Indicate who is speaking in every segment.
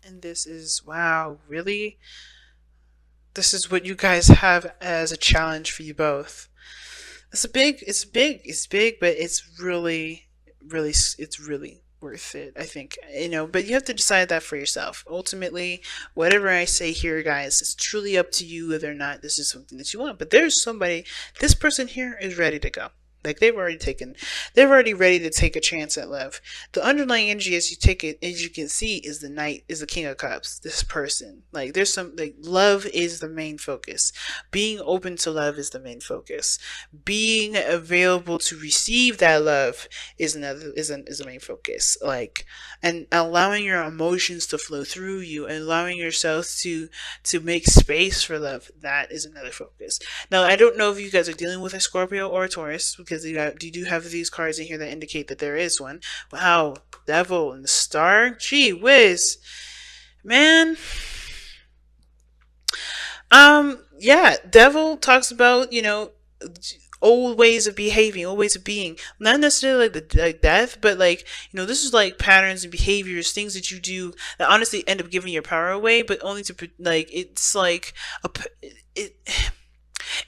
Speaker 1: And this is, wow, really? This is what you guys have as a challenge for you both. It's big, but it's really worth it, I think. But you have to decide that for yourself. Ultimately, whatever I say here, guys, it's truly up to you whether or not this is something that you want. But this person here is ready to go. Like they're already ready to take a chance at love. The underlying energy, as you take it, as you can see, is the knight, is the king of cups. This person, like there's some, like love is the main focus. Being open to love is the main focus. Being available to receive that love is the main focus. Like, and allowing your emotions to flow through you, and allowing yourself to make space for love. That is another focus. Now, I don't know if you guys are dealing with a Scorpio or a Taurus, because you do have these cards in here that indicate that there is one. Wow, Devil and the Star. Gee whiz, man. Yeah, Devil talks about, old ways of behaving, old ways of being. Not necessarily like death, but like, this is like patterns and behaviors, things that you do that honestly end up giving your power away, but only to like it's like a it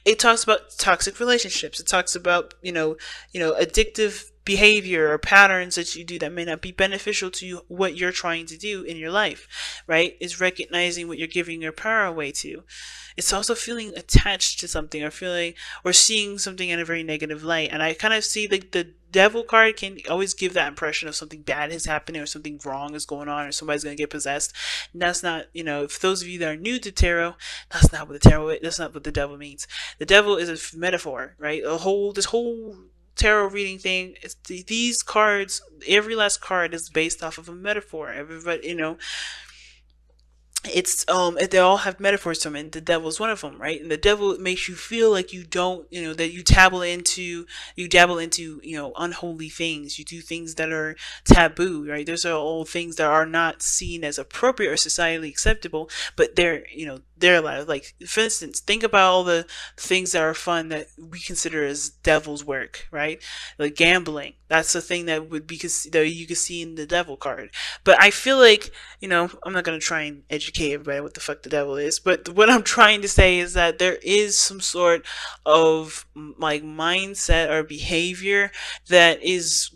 Speaker 1: it talks about toxic relationships. It talks about, addictive behavior or patterns that you do that may not be beneficial to you, what you're trying to do in your life, right? It's recognizing what you're giving your power away to. It's also feeling attached to something, or feeling or seeing something in a very negative light. And I kind of see like the devil card can always give that impression of something bad is happening, or something wrong is going on, or somebody's going to get possessed. And that's not, if those of you that are new to tarot, that's not what the devil means. The devil is a metaphor, right? This whole tarot reading thing, these cards, every last card is based off of a metaphor. Everybody, they all have metaphors to them, and the devil's one of them, right? And the devil makes you feel like you don't, that you dabble into unholy things. You do things that are taboo, right? Those are all things that are not seen as appropriate or societally acceptable, but they're allowed. Like, for instance, think about all the things that are fun that we consider as devil's work, right? Like gambling. That's the thing that would be that you could see in the devil card. But I feel like, I'm not gonna try and educate everybody what the fuck the devil is. But what I'm trying to say is that there is some sort of like mindset or behavior that is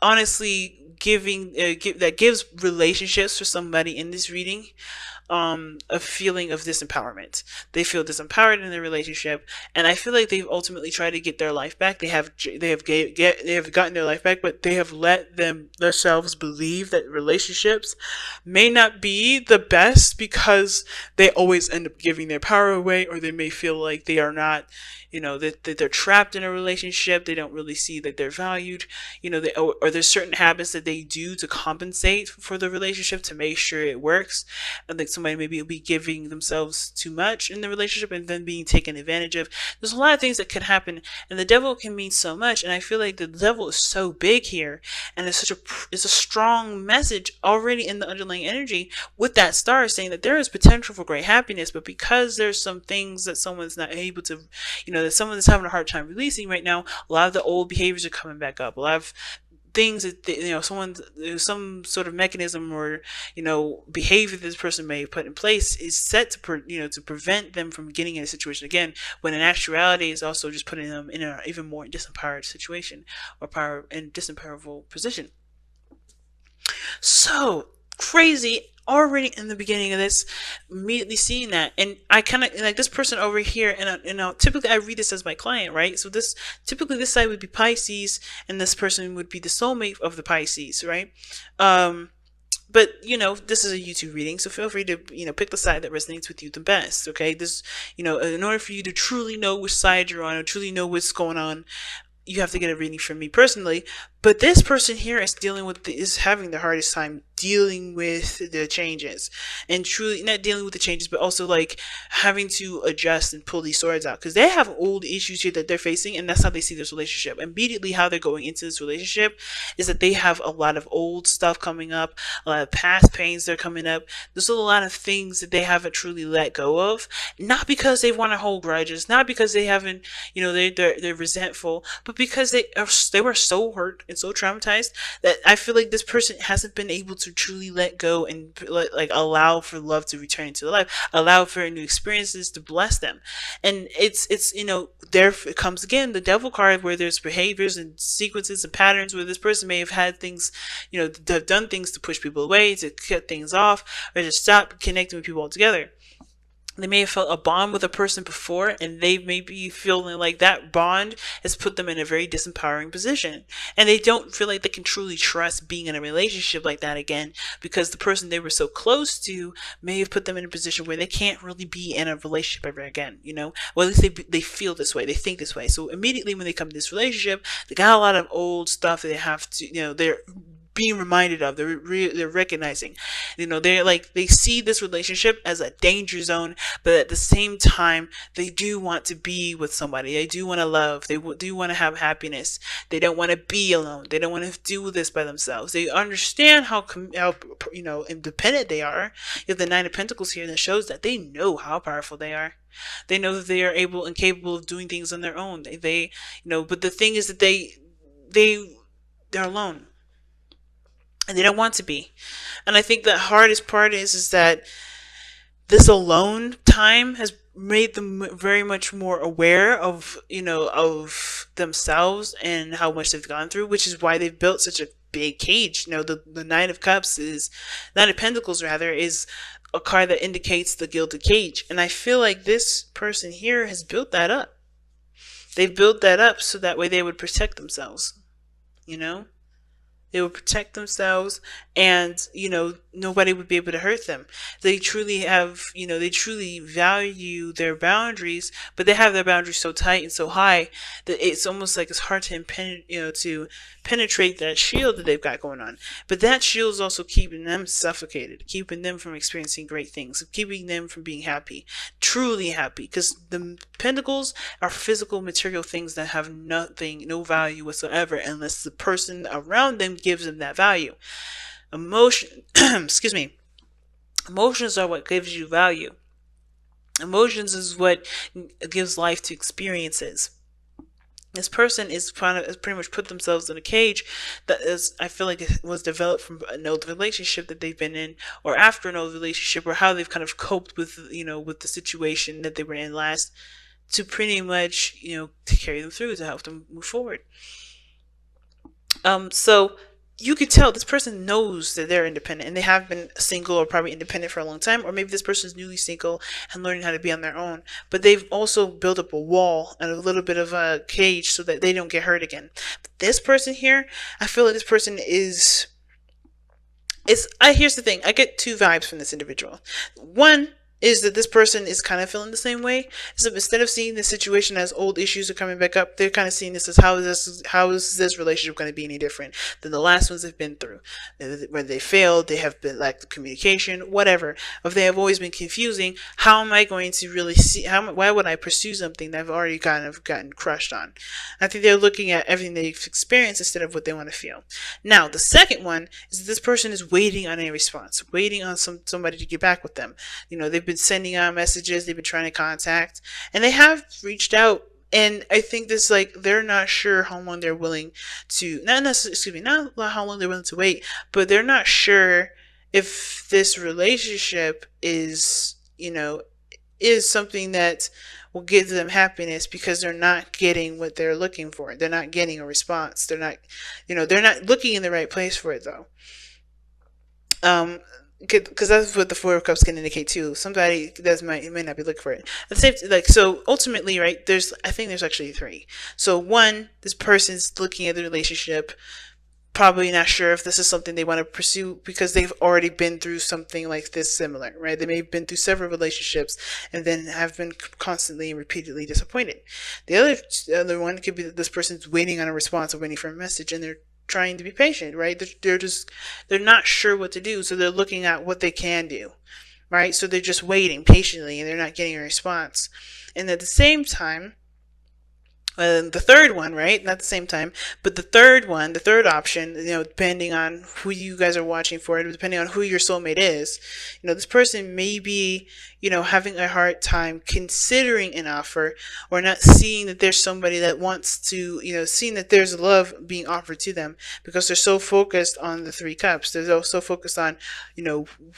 Speaker 1: honestly that gives relationships for somebody in this reading a feeling of disempowerment. They feel disempowered in their relationship, and I feel like they've ultimately tried to get their life back. They have gotten their life back, but they have let themselves believe that relationships may not be the best, because they always end up giving their power away, or they may feel like they are not, that they're trapped in a relationship. They don't really see that they're valued, or there's certain habits that they do to compensate for the relationship to make sure it works. I think somebody maybe will be giving themselves too much in the relationship and then being taken advantage of. There's a lot of things that could happen, and the devil can mean so much. And I feel like the devil is so big here, and it's a strong message already in the underlying energy, with that star saying that there is potential for great happiness, but because there's some things that someone's not able to, that someone is having a hard time releasing right now, a lot of the old behaviors are coming back up. A lot of things that some sort of mechanism or behavior that this person may put in place is set to prevent them from getting in a situation again, when in actuality is also just putting them in an even more disempowered situation, or power and disempowerable position. So crazy already in the beginning of this, immediately seeing that. And I kind of like this person over here, and typically I read this as my client, right? So this side would be Pisces, and this person would be the soulmate of the Pisces, right? But this is a YouTube reading, so feel free to pick the side that resonates with you the best. Okay, this in order for you to truly know which side you're on, or truly know what's going on, you have to get a reading from me personally. But this person here is having the hardest time dealing with the changes, and truly not dealing with the changes, but also like having to adjust and pull these swords out, because they have old issues here that they're facing, and that's how they see this relationship. Immediately, how they're going into this relationship is that they have a lot of old stuff coming up, a lot of past pains that are coming up. There's a lot of things that they haven't truly let go of, not because they want to hold grudges, not because they haven't, they're resentful, but because they were so hurt and so traumatized that I feel like this person hasn't been able to truly let go and like allow for love to return into their life, allow for new experiences to bless them. And it's there it comes again, the devil card, where there's behaviors and sequences and patterns where this person may have had things, have done things to push people away, to cut things off, or to stop connecting with people altogether. They may have felt a bond with a person before, and they may be feeling like that bond has put them in a very disempowering position. And they don't feel like they can truly trust being in a relationship like that again, because the person they were so close to may have put them in a position where they can't really be in a relationship ever again, Well, at least they feel this way, they think this way. So immediately when they come to this relationship, they got a lot of old stuff that they have to, they're being reminded of, they're recognizing, they're like, they see this relationship as a danger zone, but at the same time they do want to be with somebody, they do want to love, they do want to have happiness, they don't want to be alone, they don't want to do this by themselves, they understand how independent they are. You have the Nine of Pentacles here that shows that they know how powerful they are. They know that they are able and capable of doing things on their own. But the thing is that they're alone. And they don't want to be. And I think the hardest part is that this alone time has made them very much more aware of, of themselves and how much they've gone through, which is why they've built such a big cage. The Nine of Pentacles rather, is a card that indicates the gilded cage. And I feel like this person here has built that up. They've built that up so that way they would protect themselves, They would protect themselves, and, nobody would be able to hurt them. They truly have, they truly value their boundaries, but they have their boundaries so tight and so high that it's almost like it's hard to to penetrate that shield that they've got going on. But that shield is also keeping them suffocated, keeping them from experiencing great things, keeping them from being happy, truly happy, because the pentacles are physical, material things that have no value whatsoever unless the person around them gives them that value. Excuse me. Emotions are what gives you value. Emotions is what gives life to experiences. This person is pretty much put themselves in a cage that is, I feel like, it was developed from an old relationship that they've been in, or after an old relationship, or how they've kind of coped with, with the situation that they were in last, to pretty much, to carry them through, to help them move forward. So you could tell this person knows that they're independent, and they have been single or probably independent for a long time, or maybe this person is newly single and learning how to be on their own, but they've also built up a wall and a little bit of a cage so that they don't get hurt again. But this person here, I feel like this person here's the thing, I get two vibes from this individual. One is that this person is kind of feeling the same way. So instead of seeing the situation as old issues are coming back up, they're kind of seeing this as how is this relationship going to be any different than the last ones they've been through? Whether they failed, they have been lack of communication, whatever. If they have always been confusing, how am I going to really see? Why would I pursue something that I've already kind of gotten crushed on? I think they're looking at everything they've experienced instead of what they want to feel. Now, the second one is that this person is waiting on a response, waiting on somebody to get back with them. They've been sending out messages, they've been trying to contact, and they have reached out, and I think this, like, they're not sure how long they're willing to, not how long they're willing to wait, but they're not sure if this relationship is something that will give them happiness, because they're not getting what they're looking for. They're not getting a response. They're not looking in the right place for it, though. Because that's what the Four of Cups can indicate too. Somebody may not be looking for it. At the same, so ultimately, right? I think there's actually three. So one, this person's looking at the relationship, probably not sure if this is something they want to pursue, because they've already been through something like this similar, right? They may have been through several relationships and then have been constantly and repeatedly disappointed. The other one could be that this person's waiting on a response or waiting for a message, and they're trying to be patient, right? They're not sure what to do, so they're looking at what they can do, right? So they're just waiting patiently, and they're not getting a response. And at the same time, The third one, right? Not the same time, but the third one, the third option, depending on who you guys are watching for, depending on who your soulmate is, this person may be, having a hard time considering an offer, or not seeing that there's somebody that wants to, seeing that there's love being offered to them, because they're so focused on the three cups. They're so focused on,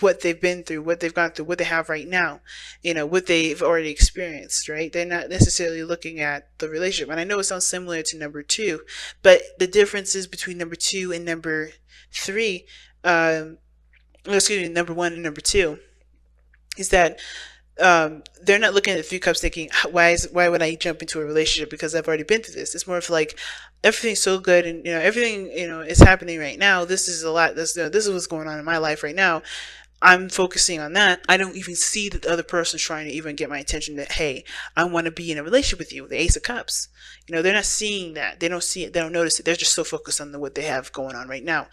Speaker 1: what they've been through, what they've gone through, what they have right now, what they've already experienced, right? They're not necessarily looking at the relationship. And I know it sounds similar to number two, but the differences between number two and number three, excuse me, number one and number two, is that they're not looking at three cups thinking, why would I jump into a relationship because I've already been through this. It's more of like, everything's so good, and everything is happening right now. This is a lot. This is what's going on in my life right now. I'm focusing on that. I don't even see that the other person's trying to even get my attention that, hey, I want to be in a relationship with you, the Ace of Cups. They're not seeing that. They don't see it. They don't notice it. They're just so focused on what they have going on right now,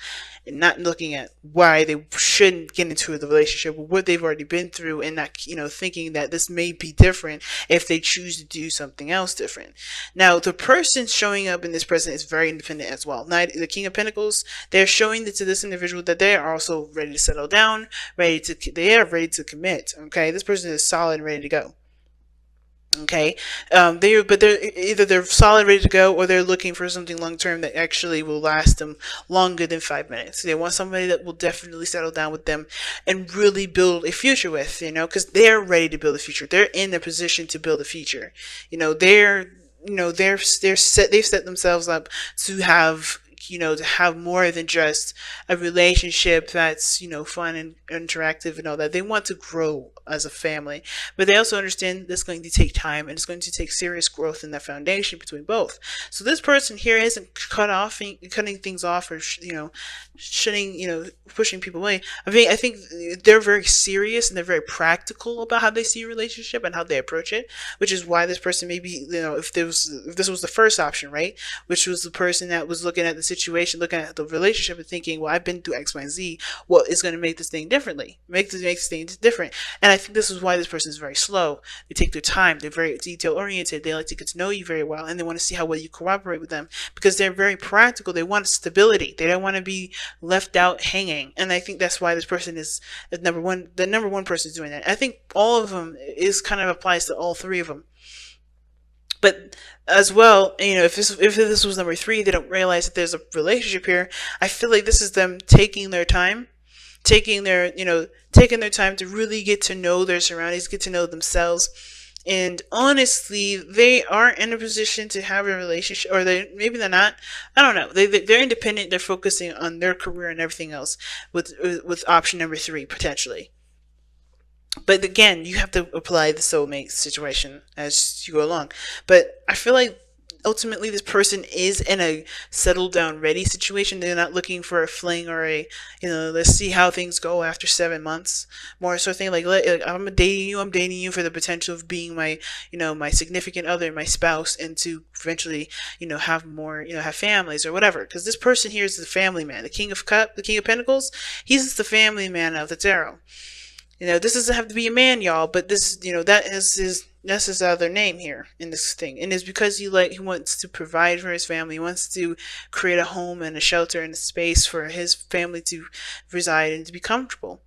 Speaker 1: and not looking at why they shouldn't get into the relationship, or what they've already been through, and not, thinking that this may be different if they choose to do something else different. Now, the person showing up in this present is very independent as well. Now, the King of Pentacles, they're showing to this individual that they are also ready to settle down, they are ready to commit. Okay, this person is solid and ready to go. Okay, they're solid, ready to go, or they're looking for something long term that actually will last them longer than 5 minutes. They want somebody that will definitely settle down with them and really build a future with, because they're ready to build a future. They're in a position to build a future. They've set themselves up to have, to have more than just a relationship that's, fun and interactive and all that. They want to grow as a family, but they also understand that's going to take time, and it's going to take serious growth in that foundation between both. So this person here isn't cutting things off, or, shutting, pushing people away. I think they're very serious, and they're very practical about how they see a relationship and how they approach it, which is why this person maybe, if this was the first option, right, which was the person that was looking at the situation, looking at the relationship, and thinking, well, I've been through X, Y, and Z. What is going to make this thing make this thing different? And I think this is why this person is very slow. They take their time. They're very detail oriented. They like to get to know you very well, and they want to see how well you cooperate with them, because they're very practical. They want stability. They don't want to be left out hanging. And I think that's why this person is number one. The number one person is doing that. I think all of them is kind of applies to all three of them. But as well, if this was number three, they don't realize that there's a relationship here. I feel like this is them taking their time, taking their time to really get to know their surroundings, get to know themselves. And honestly, they aren't in a position to have a relationship, or maybe they're not. I don't know. They're independent. They're focusing on their career and everything else with option number three, potentially. But again, you have to apply the soulmate situation as you go along. But I feel like ultimately this person is in a settle down ready situation. They're not looking for a fling or a, let's see how things go after 7 months. More so thing like, I'm dating you for the potential of being my, my significant other, my spouse, and to eventually, have more, have families or whatever. Because this person here is the family man. The King of Pentacles, he's the family man of the tarot. This doesn't have to be a man, y'all, but this, that's his other name here in this thing. And it's because he wants to provide for his family. He wants to create a home and a shelter and a space for his family to reside and to be comfortable.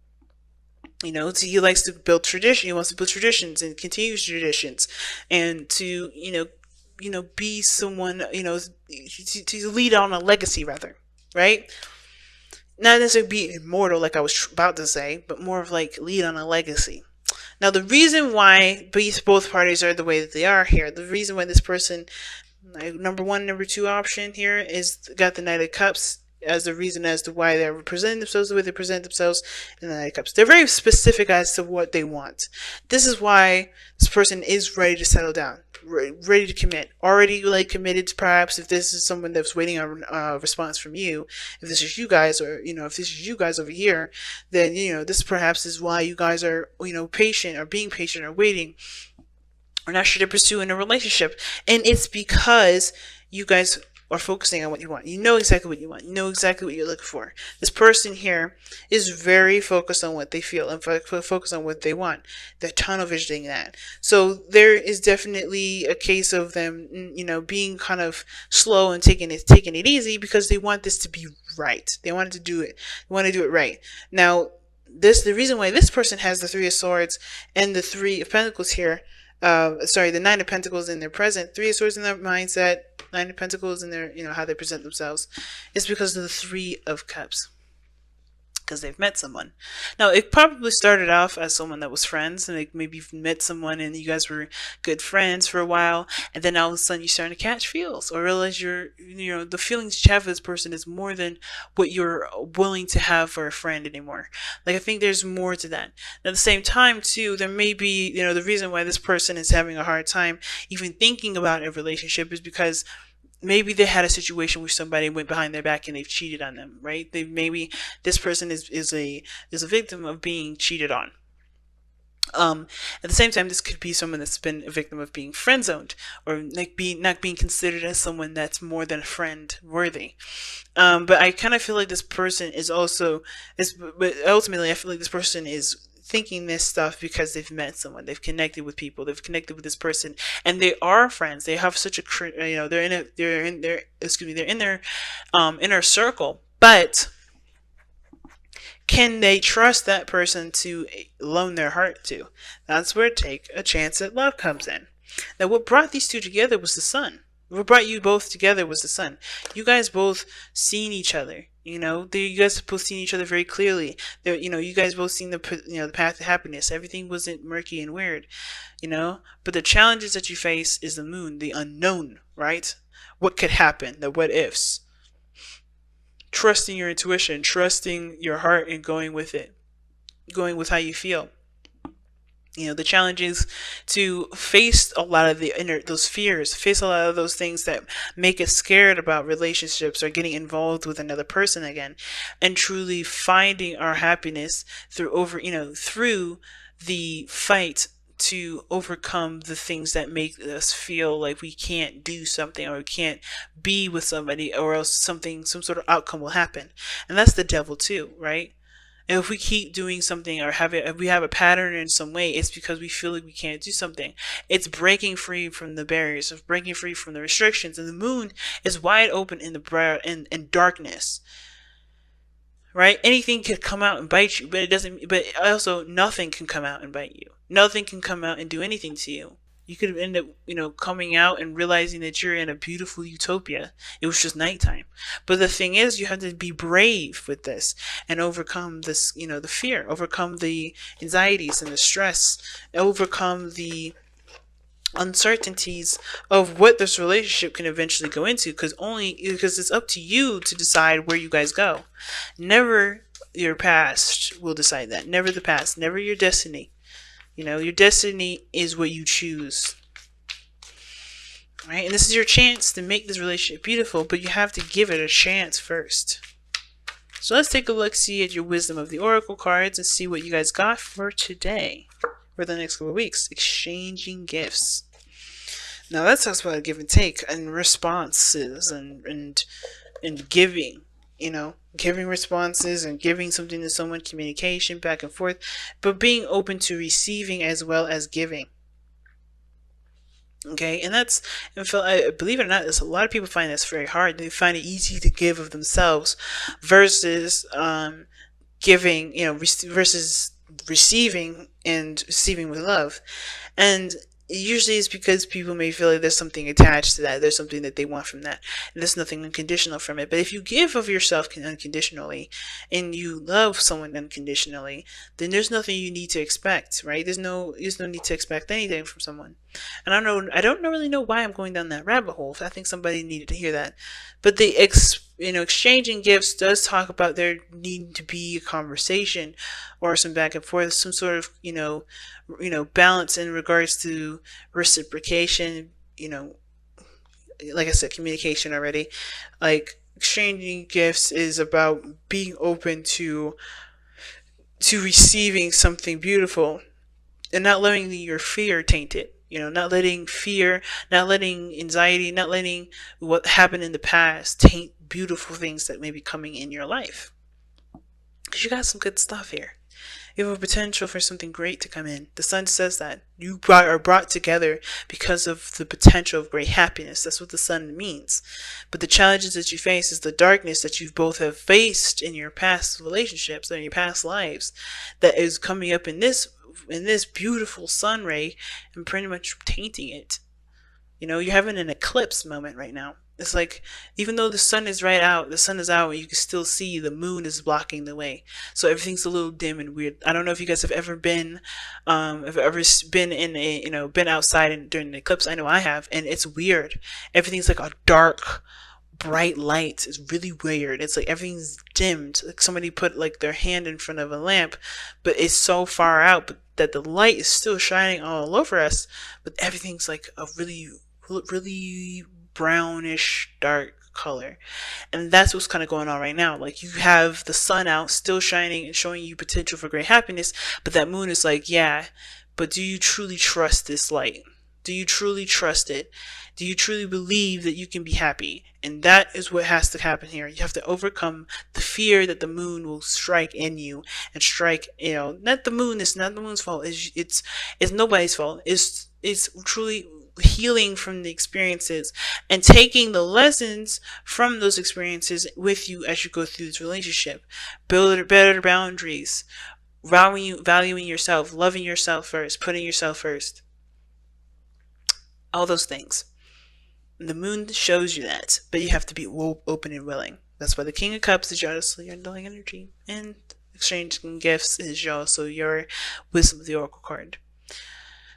Speaker 1: So he likes to build tradition. He wants to build traditions and continue traditions, and to, be someone, to lead on a legacy, rather, right? Not necessarily be immortal, like I was about to say, but more of like lead on a legacy. Now, the reason why both parties are the way that they are here, the reason why this person, number one, number two option here, is got the Knight of Cups as the reason as to why they're presenting themselves the way they present themselves in the Knight of Cups. They're very specific as to what they want. This is why this person is ready to settle down, ready to commit, already committed, perhaps, if this is someone that's waiting on a response from you. If this is you guys, or if this is you guys over here, then this perhaps is why you guys are patient, or being patient, or waiting, or not sure to pursue in a relationship. And it's because you guys or focusing on what you want. You know exactly what you want. You know exactly what you're looking for. This person here is very focused on what they feel and focused on what they want. They're tunnel visioning that. So there is definitely a case of them, being kind of slow and taking it easy because they want this to be right. They want to do it. They want to do it right. Now, the reason why this person has the Three of Swords and the Three of Pentacles here, the Nine of Pentacles in their present, Three of Swords in their mindset, Nine of Pentacles in their, how they present themselves, is because of the Three of Cups. Because they've met someone. Now, it probably started off as someone that was friends, and like maybe you've met someone and you guys were good friends for a while, and then all of a sudden you're starting to catch feels, or realize the feelings you have for this person is more than what you're willing to have for a friend anymore. Like, I think there's more to that. At the same time, too, there may be, the reason why this person is having a hard time even thinking about a relationship is because maybe they had a situation where somebody went behind their back and they've cheated on them, right? Maybe this person is a victim of being cheated on. At the same time, this could be someone that's been a victim of being friend zoned, or like not being considered as someone that's more than friend worthy. But I kind of feel like this person but ultimately I feel like this person is thinking this stuff because they've met someone, they've connected with people, they've connected with this person, and they are friends. They have such a, they're in their inner circle, but can they trust that person to loan their heart to? That's where Take a Chance at Love comes in. Now, what brought these two together was the sun. What brought you both together was the sun. You guys both seen each other. You guys both seen each other very clearly. You guys both seen the path to happiness. Everything wasn't murky and weird, But the challenges that you face is the moon, the unknown, right? What could happen? The what ifs. Trusting your intuition, trusting your heart, and going with it, going with how you feel. The challenge is to face a lot of those fears, face a lot of those things that make us scared about relationships or getting involved with another person again, and truly finding our happiness through the fight to overcome the things that make us feel like we can't do something or we can't be with somebody, or else some sort of outcome will happen. And that's the devil too, right? And if we keep doing something or if we have a pattern in some way, it's because we feel like we can't do something. It's breaking free from the barriers, of breaking free from the restrictions. And the moon is wide open in in darkness, right? Anything could come out and bite you, but it doesn't. But also, nothing can come out and bite you. Nothing can come out and do anything to you. You could end up, coming out and realizing that you're in a beautiful utopia. It was just nighttime. But the thing is, you have to be brave with this and overcome this, the fear, overcome the anxieties and the stress, overcome the uncertainties of what this relationship can eventually go into, because it's up to you to decide where you guys go. Never your past will decide that. Never the past. Never your destiny. Your destiny is what you choose. Right? And this is your chance to make this relationship beautiful, but you have to give it a chance first. So let's take a look-see at your wisdom of the oracle cards and see what you guys got for today, for the next couple of weeks. Exchanging gifts. Now that talks about give and take and responses and giving. Giving responses and giving something to someone, communication back and forth, but being open to receiving as well as giving. Okay, and I believe it or not, a lot of people find that's very hard. They find it easy to give of themselves versus giving, versus receiving and receiving with love. And usually it's because people may feel like there's something attached to that. There's something that they want from that. And there's nothing unconditional from it. But if you give of yourself unconditionally and you love someone unconditionally, then there's nothing you need to expect, right? There's no need to expect anything from someone. And I don't really know why I'm going down that rabbit hole. I think somebody needed to hear that. But the exchanging gifts does talk about there needing to be a conversation or some back and forth, some sort of, balance in regards to reciprocation, like I said, communication already. Like, exchanging gifts is about being open to receiving something beautiful and not letting your fear taint it. not letting fear, not letting anxiety, not letting what happened in the past taint beautiful things that may be coming in your life. Because you got some good stuff here. You have a potential for something great to come in. The sun says that are brought together because of the potential of great happiness. That's what the sun means. But the challenges that you face is the darkness that you both have faced in your past relationships and your past lives that is coming up in this beautiful sun ray and pretty much tainting it. You're having an eclipse moment right now. It's like, even though the sun is the sun is out, and you can still see the moon is blocking the way. So everything's a little dim and weird. I don't know if you guys have ever been, been in been outside during the eclipse. I know I have, and it's weird. Everything's like a dark, bright light. It's really weird. It's like everything's dimmed. Like somebody put like their hand in front of a lamp, but it's so far out, but that the light is still shining all over us. But everything's like a really brownish dark color. And that's what's kind of going on right now. Like, you have the sun out, still shining and showing you potential for great happiness, but that moon is like, yeah, but do you truly trust this light? Do you truly trust it? Do you truly believe that you can be happy? And that is what has to happen here. You have to overcome the fear that the moon will strike in you and strike, not the moon. It's not the moon's fault. It's nobody's fault. It's truly healing from the experiences and taking the lessons from those experiences with you as you go through this relationship. Build better boundaries, valuing yourself, loving yourself first, putting yourself first. All those things. The moon shows you that, but you have to be open and willing. That's why the King of Cups is also your undying energy, and exchanging gifts is also your Wisdom of the Oracle card.